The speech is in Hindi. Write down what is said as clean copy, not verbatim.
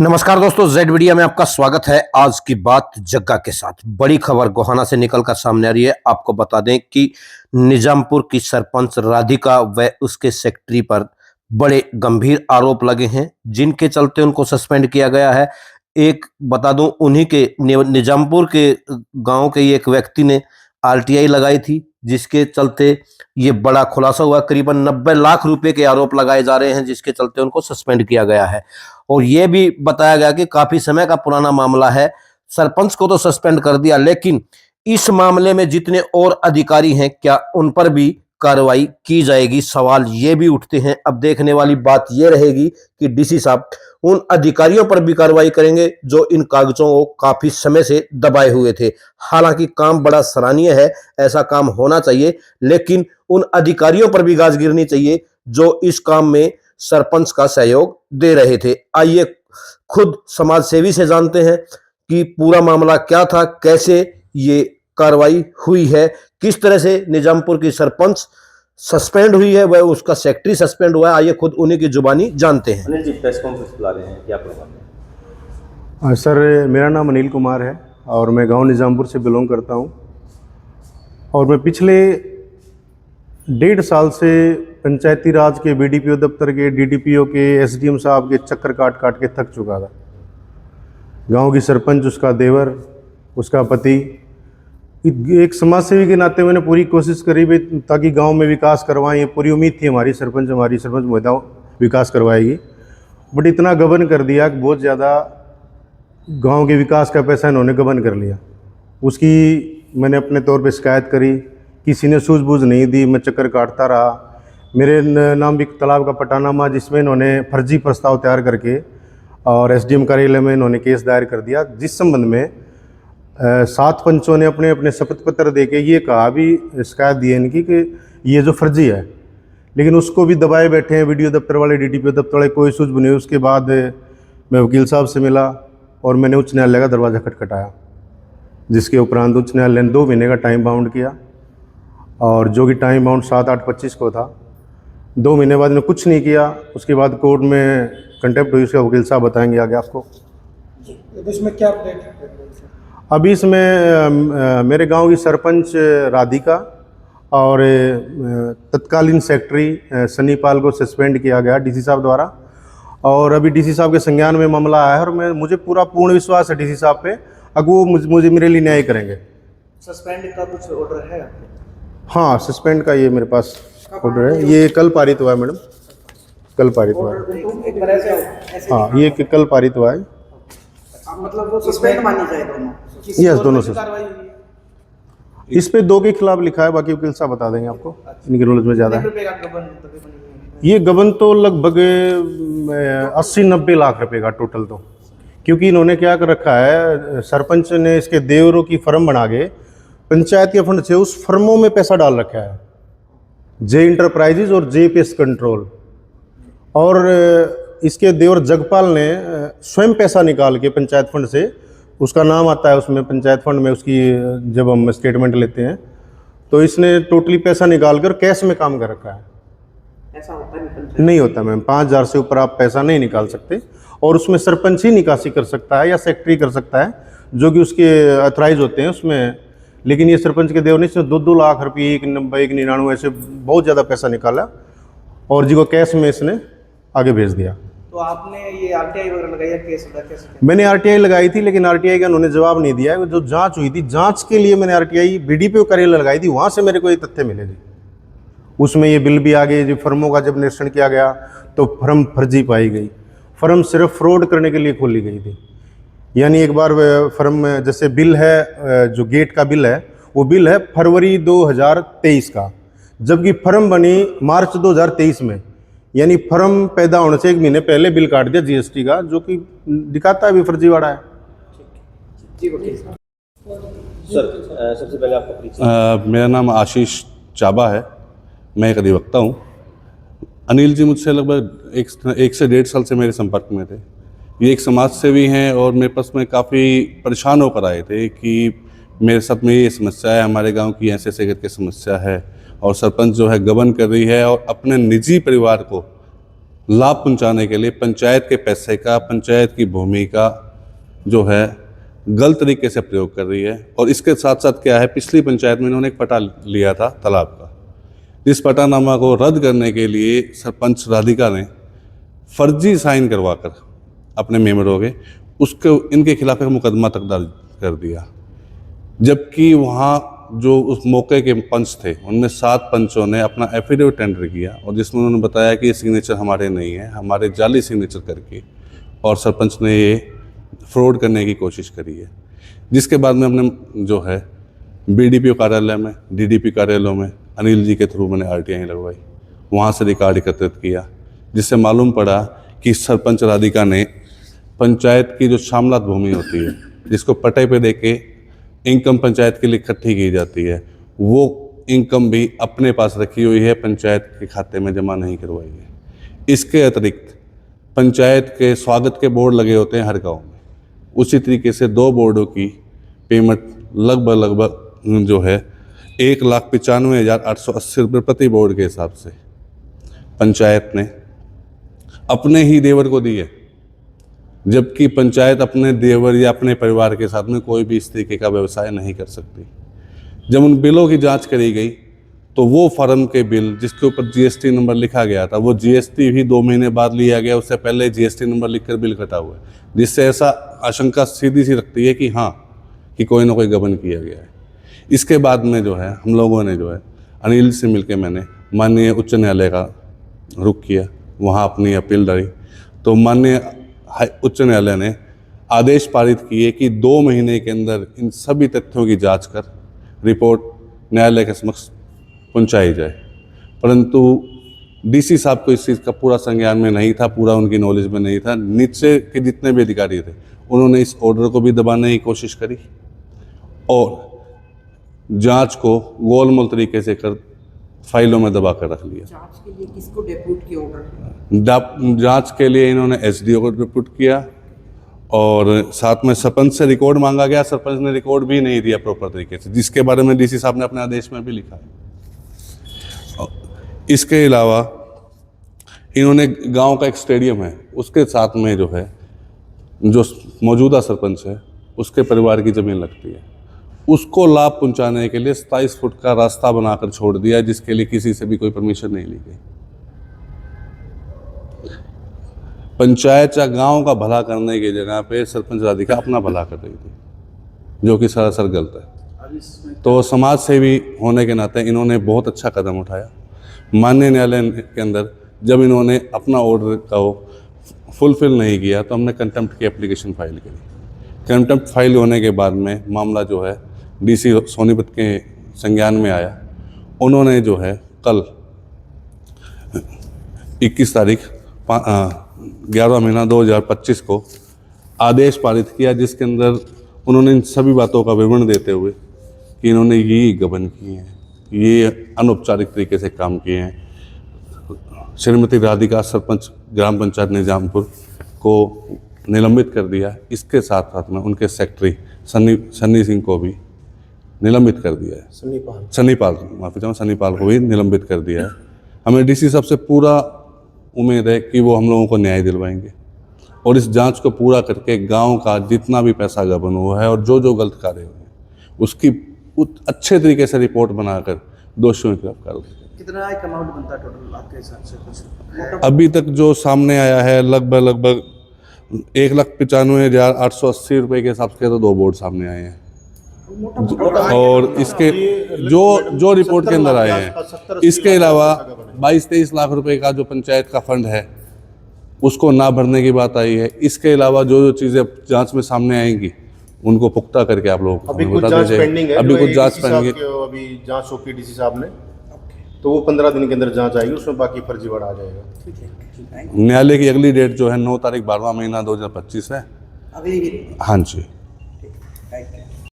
नमस्कार दोस्तों, जेड मीडिया में आपका स्वागत है। आज की बात जग्गा के साथ बड़ी खबर गोहाना से निकलकर सामने आ रही है। आपको बता दें कि निजामपुर की सरपंच राधिका व उसके सेक्रेटरी पर बड़े गंभीर आरोप लगे हैं, जिनके चलते उनको सस्पेंड किया गया है। एक बता दूं, उन्हीं के निजामपुर के गांव के ही एक व्यक्ति ने आरटीआई लगाई थी, जिसके चलते ये बड़ा खुलासा हुआ। करीबन 90 लाख रुपए के आरोप लगाए जा रहे हैं, जिसके चलते उनको सस्पेंड किया गया है। और यह भी बताया गया कि काफी समय का पुराना मामला है। सरपंच को तो सस्पेंड कर दिया, लेकिन इस मामले में जितने और अधिकारी हैं, क्या उन पर भी कार्रवाई की जाएगी? सवाल ये भी उठते हैं। अब देखने वाली बात यह रहेगी कि डीसी साहब उन अधिकारियों पर भी कार्रवाई करेंगे जो इन कागजों को काफी समय से दबाए हुए थे। हालांकि काम बड़ा सराहनीय है, ऐसा काम होना चाहिए, लेकिन उन अधिकारियों पर भी गाज गिरनी चाहिए जो इस काम में सरपंच का सहयोग दे रहे थे। आइए खुद समाज सेवी से जानते हैं कि पूरा मामला क्या था, कैसे ये कार्रवाई हुई है, किस तरह से निजामपुर की सरपंच सस्पेंड हुई है, वह उसका सेक्रेटरी सस्पेंड हुआ है। आइए खुद उन्हीं की जुबानी जानते हैं। अनिल जी, प्रेस कॉन्फ्रेंस बुला रहे हैं, क्या प्रोग्राम है? सर, मेरा नाम अनिल कुमार है और मैं गांव निजामपुर से बिलोंग करता हूं। और मैं पिछले 1.5 साल से पंचायती राज के बीडीपीओ दफ्तर के, डीडीपीओ के, एसडीएम साहब के चक्कर काट काट के थक चुका था। गांव की सरपंच, उसका देवर, उसका पति, एक समाज सेवी के नाते मैंने पूरी कोशिश करी भी ताकि गांव में विकास करवाएं। ये पूरी उम्मीद थी हमारी सरपंच महिला विकास करवाएगी। बट इतना गबन कर दिया कि बहुत ज़्यादा गांव के विकास का पैसा इन्होंने गबन कर लिया। उसकी मैंने अपने तौर पे शिकायत करी, किसी ने सूझबूझ नहीं दी, मैं चक्कर काटता रहा। मेरे नाम भी तालाब का पटानामा, जिसमें इन्होंने फर्जी प्रस्ताव तैयार करके और एसडीएम कार्यालय में इन्होंने केस दायर कर दिया, जिस संबंध में 7 पंचों ने अपने अपने शपथ पत्र देके ये कहा भी, शिकायत दी है इनकी कि ये जो फर्जी है, लेकिन उसको भी दबाए बैठे हैं वीडियो दफ्तर वाले, डीडीपीओ दफ्तर वाले, कोई सूझबूझ नहीं। उसके बाद मैं वकील साहब से मिला और मैंने उच्च न्यायालय का दरवाज़ा खटखटाया, जिसके उपरांत उच्च न्यायालय ने 2 महीने का टाइम बाउंड किया, और जो कि टाइम बाउंड 7/8/25 को था। 2 महीने बाद इन्होंने कुछ नहीं किया। उसके बाद कोर्ट में कंटेम्प्ट हुई, उसका वकील साहब बताएंगे आगे आपको। इसमें क्या अपडेट है? अभी इसमें मेरे गांव की सरपंच राधिका और तत्कालीन सेक्रेटरी सनीपाल को सस्पेंड किया गया डीसी साहब द्वारा, और अभी डीसी साहब के संज्ञान में मामला आया है। और मुझे पूर्ण विश्वास है डीसी साहब पे, अब वो मुझे मेरे लिए न्याय करेंगे। सस्पेंड का कुछ ऑर्डर है? हाँ, सस्पेंड का ये मेरे पास ऑर्डर है। ये कल पारित हुआ है मैडम, कल पारित हुआ है। एक तरह से ऐसे हाँ, ये कल पारित हुआ है। मतलब वो सस्पेंड मानी जाए दोनों? यस, दोनों से। इस पे 2 के खिलाफ लिखा है, बाकी वकील साहब बता देंगे आपको, इनकी नॉलेज में ज़्यादा है। ये गबन तो लगभग 80-90 लाख रुपए का टोटल, तो क्योंकि इन्होंने क्या कर रखा है, सरपंच ने इसके देवरों की फर्म बना के पंचायत के फंड से उस फर्मों में पैसा डाल रखा है, जे इंटरप्राइजेज और जे पेस्ट कंट्रोल। और इसके देवर जगपाल ने स्वयं पैसा निकाल के पंचायत फंड से, उसका नाम आता है उसमें पंचायत फंड में, उसकी जब हम स्टेटमेंट लेते हैं तो इसने टोटली पैसा निकाल कर कैश में काम कर रखा है। ऐसा होता नहीं होता मैम, 5,000 से ऊपर आप पैसा नहीं निकाल सकते, और उसमें सरपंच ही निकासी कर सकता है या सेक्रेटरी कर सकता है, जो कि उसके अथराइज होते हैं उसमें। लेकिन ये सरपंच के देवर ने इसने 2-2 लाख रुपये, 190, 199 ऐसे बहुत ज़्यादा पैसा निकाला, और जिसको कैश में इसने आगे भेज दिया। तो आपने ये आरटीआई वगैरह लगाई है, केस लगा कैसे? मैंने आरटीआई लगाई थी, लेकिन आरटीआई का उन्होंने जवाब नहीं दिया है। जो जांच हुई थी, जांच के लिए मैंने आरटीआई बीडीपीओ कार्यालय लगाई थी, वहाँ से मेरे को ये तथ्य मिले थे। उसमें ये बिल भी आ गए, जो फर्मों का जब निरीक्षण किया गया तो फर्म फर्जी पाई गई। फर्म सिर्फ फ्रॉड करने के लिए खोली गई थी। यानी एक बार फर्म, जैसे बिल है, जो गेट का बिल है, वो बिल है फरवरी 2023 का, जबकि फर्म बनी मार्च 2023 में। यानी फर्म पैदा होने से 1 महीने पहले बिल काट दिया जीएसटी का, जो कि दिखाता है भी फर्जीवाड़ा है। जी वकील साहब। सर, सबसे पहले आपका परिचय। मेरा नाम आशीष चाबा है, मैं एक अधिवक्ता हूँ। अनिल जी मुझसे लगभग 1 से 1.5 साल से मेरे संपर्क में थे। ये एक समाज सेवी हैं और मेरे पास में काफ़ी परेशान होकर आए थे कि मेरे साथ में ये समस्या है, हमारे गांव की ऐसे करके समस्या है, और सरपंच जो है गबन कर रही है और अपने निजी परिवार को लाभ पहुंचाने के लिए पंचायत के पैसे का, पंचायत की भूमि का जो है गलत तरीके से प्रयोग कर रही है। और इसके साथ साथ क्या है, पिछली पंचायत में इन्होंने एक पट्टा लिया था तालाब का, जिस पट्टानामा को रद्द करने के लिए सरपंच राधिका ने फर्जी साइन करवाकर अपने मेंबरों के उसको इनके खिलाफ एक मुकदमा तक दर्ज कर दिया। जबकि वहाँ जो उस मौके के पंच थे उनमें 7 पंचों ने अपना एफिडेविट टेंडर किया और जिसमें उन्होंने बताया कि ये सिग्नेचर हमारे नहीं है, हमारे जाली सिग्नेचर करके, और सरपंच ने ये फ्रॉड करने की कोशिश करी है। जिसके बाद में हमने जो है बीडीपीओ कार्यालय में, डीडीपी कार्यालयों में अनिल जी के थ्रू मैंने आरटीआई लगवाई, वहाँ से रिकॉर्ड एकत्रित किया, जिससे मालूम पड़ा कि सरपंच राधिका ने पंचायत की जो शामलात भूमि होती है, जिसको पट्टे पे देके इनकम पंचायत के लिए इकट्ठी की जाती है, वो इनकम भी अपने पास रखी हुई है, पंचायत के खाते में जमा नहीं करवाई है। इसके अतिरिक्त पंचायत के स्वागत के बोर्ड लगे होते हैं हर गांव में, उसी तरीके से 2 बोर्डों की पेमेंट लगभग जो है 1,95,880 रुपये प्रति बोर्ड के हिसाब से पंचायत ने अपने ही देवर को दी है। जबकि पंचायत अपने देवर या अपने परिवार के साथ में कोई भी इस तरीके का व्यवसाय नहीं कर सकती। जब उन बिलों की जांच करी गई तो वो फर्म के बिल जिसके ऊपर जीएसटी नंबर लिखा गया था, वो जीएसटी भी 2 महीने बाद लिया गया, उससे पहले जीएसटी नंबर लिखकर बिल कटा हुआ है, जिससे ऐसा आशंका सीधी सी रखती है कि हाँ, कि कोई ना कोई गबन किया गया है। इसके बाद में जो है हम लोगों ने जो है अनिल से मिलकर मैंने माननीय उच्च न्यायालय का रुख किया, वहाँ अपनी अपील डाली, तो माननीय उच्च न्यायालय ने आदेश पारित किए कि 2 महीने के अंदर इन सभी तथ्यों की जांच कर रिपोर्ट न्यायालय के समक्ष पहुंचाई जाए। परंतु डीसी साहब को इस चीज़ का पूरा संज्ञान में नहीं था, पूरा उनकी नॉलेज में नहीं था। नीचे के जितने भी अधिकारी थे उन्होंने इस ऑर्डर को भी दबाने की कोशिश करी और जांच को गोलमोल तरीके से कर फाइलों में दबा कर रख लिया। जांच के लिए किसको डेप्यूट किया ऑर्डर? जांच के लिए इन्होंने एसडीओ को डेप्यूट किया और साथ में सरपंच से रिकॉर्ड मांगा गया। सरपंच ने रिकॉर्ड भी नहीं दिया प्रॉपर तरीके से, जिसके बारे में डीसी साहब ने अपने आदेश में भी लिखा है। इसके अलावा इन्होंने गांव का एक स्टेडियम है, उसके साथ में जो है जो मौजूदा सरपंच है उसके परिवार की ज़मीन लगती है, उसको लाभ पहुंचाने के लिए 27 फुट का रास्ता बनाकर छोड़ दिया, जिसके लिए किसी से भी कोई परमिशन नहीं ली गई। पंचायत या गांव का भला करने की जगह पे सरपंच राधिका अपना भला कर रही थी, जो कि सरासर गलत है। तो समाज सेवी होने के नाते इन्होंने बहुत अच्छा कदम उठाया। माननीय न्यायालय के अंदर जब इन्होंने अपना ऑर्डर का फुलफिल नहीं किया तो हमने कंटेम्प्ट की एप्लीकेशन फाइल करी। कंटेम्प्ट फाइल होने के बाद में मामला जो है डीसी सोनीपत के संज्ञान में आया। उन्होंने जो है कल 21 तारीख 11 महीना 2025 को आदेश पारित किया, जिसके अंदर उन्होंने इन सभी बातों का विवरण देते हुए कि इन्होंने ये गबन किए हैं, ये अनौपचारिक तरीके से काम किए हैं। श्रीमती राधिका सरपंच ग्राम पंचायत निजामपुर को निलंबित कर दिया। इसके साथ साथ में उनके सेक्रेटरी सन्नी सिंह को भी निलंबित कर दिया है। सन्नीपाल को भी निलंबित कर दिया है। हमें डीसी साहब से पूरा उम्मीद है कि वो हम लोगों को न्याय दिलवाएंगे और इस जांच को पूरा करके गांव का जितना भी पैसा गबन हुआ है और जो जो गलत कार्य हुए हैं उसकी अच्छे तरीके से रिपोर्ट बनाकर दोषियों के खिलाफ कार्रवाई। कितना एक अमाउंट बनता है टोटल आपके हिसाब से? कुछ अभी तक जो सामने आया है लगभग 1,95,880 रुपये के हिसाब से तो 2 बोर्ड सामने आए हैं और इसके जो रिपोर्ट के अंदर आए हैं। इसके अलावा 22-23 लाख रुपए का जो पंचायत का फंड है उसको ना भरने की बात आई है। इसके अलावा जो जो चीज़ें जांच में सामने आएंगी उनको पुख्ता करके आप लोगों को अभी कुछ जांच पेंडिंग है। अभी कुछ जांच पेंडिंग है। अभी जांच सौंपी डीसी साहब ने, तो वो 15 दिन के अंदर जांच आएगी, उसमें बाकी फर्जीवाड़ा आ जाएगा। न्यायालय की अगली डेट जो है 9 तारीख 12वां महीना 2025 है। अगली? हाँ जी।